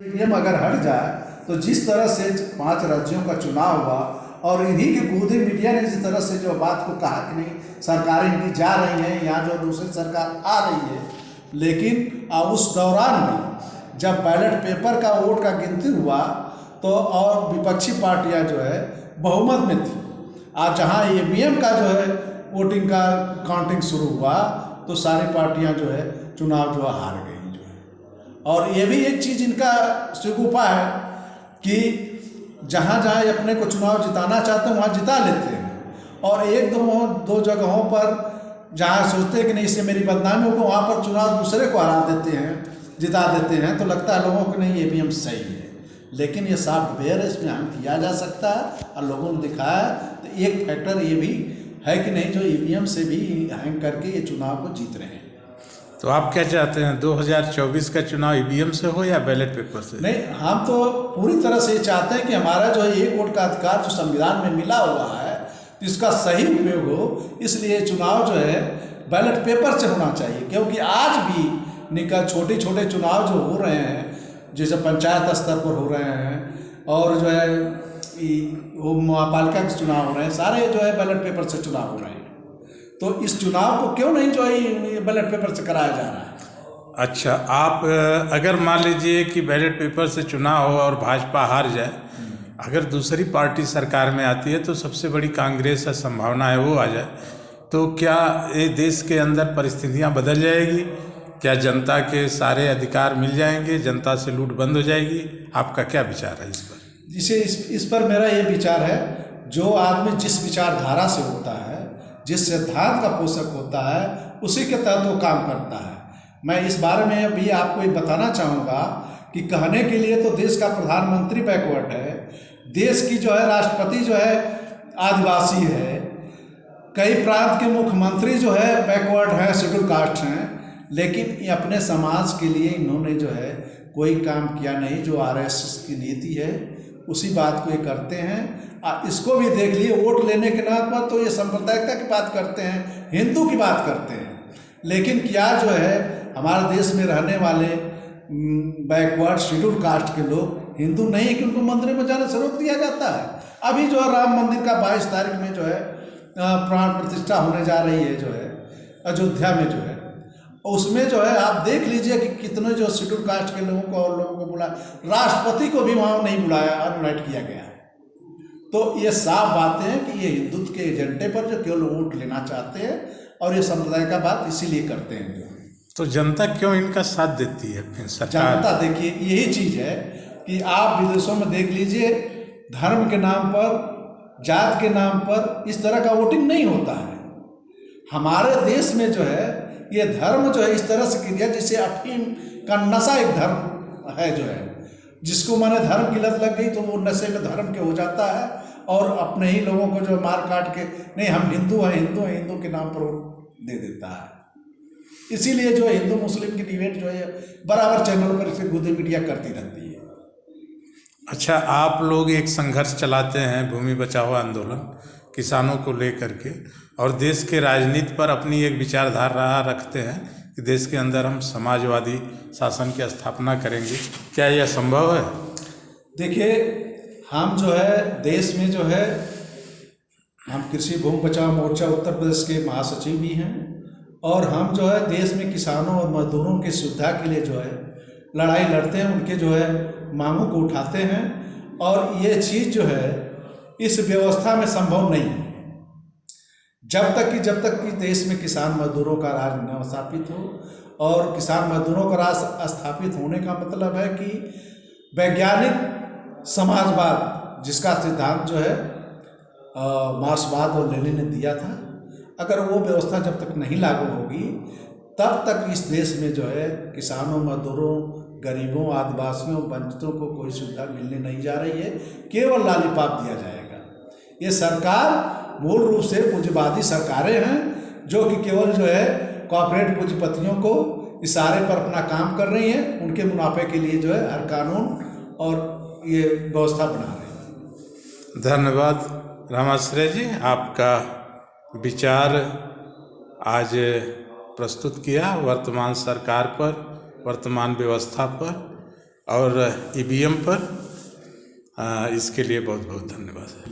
EVM अगर हट जाए तो जिस तरह से 5 राज्यों का चुनाव हुआ और इन्हीं के गोदी मीडिया ने जिस तरह से जो बात को कहा कि नहीं सरकारें इनकी जा रही हैं, यहाँ जो दूसरी सरकार आ रही है, लेकिन उस दौरान भी जब बैलेट पेपर का वोट का गिनती हुआ तो और विपक्षी पार्टियां जो है बहुमत में थी। आज जहाँ ईवीएम का जो है वोटिंग का काउंटिंग शुरू हुआ तो सारी पार्टियां जो है चुनाव जो हार गई जो है। और ये भी एक चीज़ इनका शिकूफा है कि जहाँ जहाँ अपने को चुनाव जिताना चाहते हैं वहाँ जिता लेते हैं, और एक दो जगहों पर जहाँ सोचते हैं कि नहीं इससे मेरी बदनामी होगी वहाँ पर चुनाव दूसरे को हरा देते हैं, जिता देते हैं, तो लगता है लोगों को नहीं ईवीएम सही है। लेकिन ये सॉफ्टवेयर है, इसमें हम किया जा सकता है और लोगों ने दिखाया। तो एक फैक्टर ये भी है कि नहीं जो ईवीएम से भी हैंग करके ये चुनाव को जीत रहे हैं। तो आप क्या चाहते हैं 2024 का चुनाव ईवीएम से हो या बैलेट पेपर से? नहीं, हम तो पूरी तरह से चाहते हैं कि हमारा जो है एक वोट का अधिकार जो संविधान में मिला हुआ है तो इसका सही उपयोग हो, इसलिए चुनाव जो है बैलेट पेपर से होना चाहिए। क्योंकि आज भी छोटे छोटे चुनाव जो हो रहे हैं, जैसे पंचायत स्तर पर हो रहे हैं और जो है वो महापालिका के चुनाव हो रहे हैं, सारे जो है बैलेट पेपर से चुनाव हो रहे हैं। तो इस चुनाव को क्यों नहीं जो है बैलेट पेपर से कराया जा रहा है? अच्छा, आप अगर मान लीजिए कि बैलेट पेपर से चुनाव हो और भाजपा हार जाए, अगर दूसरी पार्टी सरकार में आती है तो सबसे बड़ी कांग्रेस है, संभावना है वो आ जाए, तो क्या ये देश के अंदर परिस्थितियां बदल जाएगी? क्या जनता के सारे अधिकार मिल जाएंगे? जनता से लूट बंद हो जाएगी? आपका क्या विचार है इस पर? जिसे इस पर मेरा ये विचार है, जो आदमी जिस विचारधारा से होता है, जिस सिद्धांत का पोषक होता है, उसी के तहत वो काम करता है। मैं इस बारे में भी आपको ये बताना चाहूँगा कि कहने के लिए तो देश का प्रधानमंत्री बैकवर्ड है, देश की जो है राष्ट्रपति जो है आदिवासी है, कई प्रांत के मुख्यमंत्री जो है बैकवर्ड हैं, शेड्यूल कास्ट हैं, लेकिन ये अपने समाज के लिए इन्होंने जो है कोई काम किया नहीं। जो आरएसएस की नीति है उसी बात को ये करते हैं। इसको भी देख लिए, वोट लेने के नाम पर तो ये सांप्रदायिकता की बात करते हैं, हिंदू की बात करते हैं, लेकिन क्या जो है हमारे देश में रहने वाले बैकवर्ड शेड्यूल कास्ट के लोग हिंदू नहीं है कि उनको मंदिर में जाने से रोक दिया जाता है। अभी जो है राम मंदिर का 22 तारीख में जो है प्राण प्रतिष्ठा होने जा रही है, जो है अयोध्या में जो है, उसमें जो है आप देख लीजिए कि कितने जो शेड्यूल कास्ट के लोगों को और लोगों को बुलाया, राष्ट्रपति को भी वहाँ नहीं बुलाया, अनइनवाइट किया गया। तो ये साफ बातें हैं कि ये हिंदुत्व के एजेंडे पर जो केवल वोट लेना चाहते हैं और ये संप्रदाय का बात इसीलिए करते हैं। जो तो जनता क्यों इनका साथ देती है फिर सरकार? जनता देखिए यही चीज़ है कि आप विदेशों में देख लीजिए, धर्म के नाम पर, जात के नाम पर इस तरह का वोटिंग नहीं होता है। हमारे देश में जो है ये धर्म जो है इस तरह से किया, जैसे अफीम का नशा एक धर्म है, जो है जिसको माने धर्म की लत लग गई तो वो नशे में धर्म के हो जाता है और अपने ही लोगों को जो मार काट के नहीं हम हिंदू हैं, हिंदू के नाम पर वो दे देता है। इसीलिए जो हिंदू मुस्लिम की डिबेट जो है बराबर चैनल पर इसे गोदी मीडिया करती रहती है। अच्छा, आप लोग एक संघर्ष चलाते हैं, भूमि बचाओ आंदोलन, किसानों को लेकर के, और देश के राजनीति पर अपनी एक विचारधारा रखते हैं कि देश के अंदर हम समाजवादी शासन की स्थापना करेंगे। क्या यह संभव है? देखिए, हम जो है देश में जो है हम कृषि भूमि बचाओ मोर्चा उत्तर प्रदेश के महासचिव भी हैं, और हम जो है देश में किसानों और मजदूरों की सुविधा के लिए जो है लड़ाई लड़ते हैं, उनके जो है मांगों को उठाते हैं। और ये चीज़ जो है इस व्यवस्था में संभव नहीं है जब तक कि देश में किसान मजदूरों का राज न स्थापित हो। और किसान मजदूरों का राज स्थापित होने का मतलब है कि वैज्ञानिक समाजवाद, जिसका सिद्धांत जो है मार्क्सवाद और लेनिन ने दिया था, अगर वो व्यवस्था जब तक नहीं लागू होगी तब तक इस देश में जो है किसानों, मजदूरों, गरीबों, आदिवासियों, वंचितों को कोई सुविधा मिलने नहीं जा रही है, केवल लॉलीपॉप दिया जाएगा। ये सरकार मूल रूप से पूंजीवादी सरकारें हैं जो कि केवल जो है कॉर्पोरेट पूंजीपतियों को इशारे पर अपना काम कर रही हैं, उनके मुनाफे के लिए जो है हर कानून और ये व्यवस्था बना रहे हैं। धन्यवाद रामाश्रय जी, आपका विचार आज प्रस्तुत किया वर्तमान सरकार पर, वर्तमान व्यवस्था पर। और ईवीएम पर इसके लिए बहुत बहुत धन्यवाद।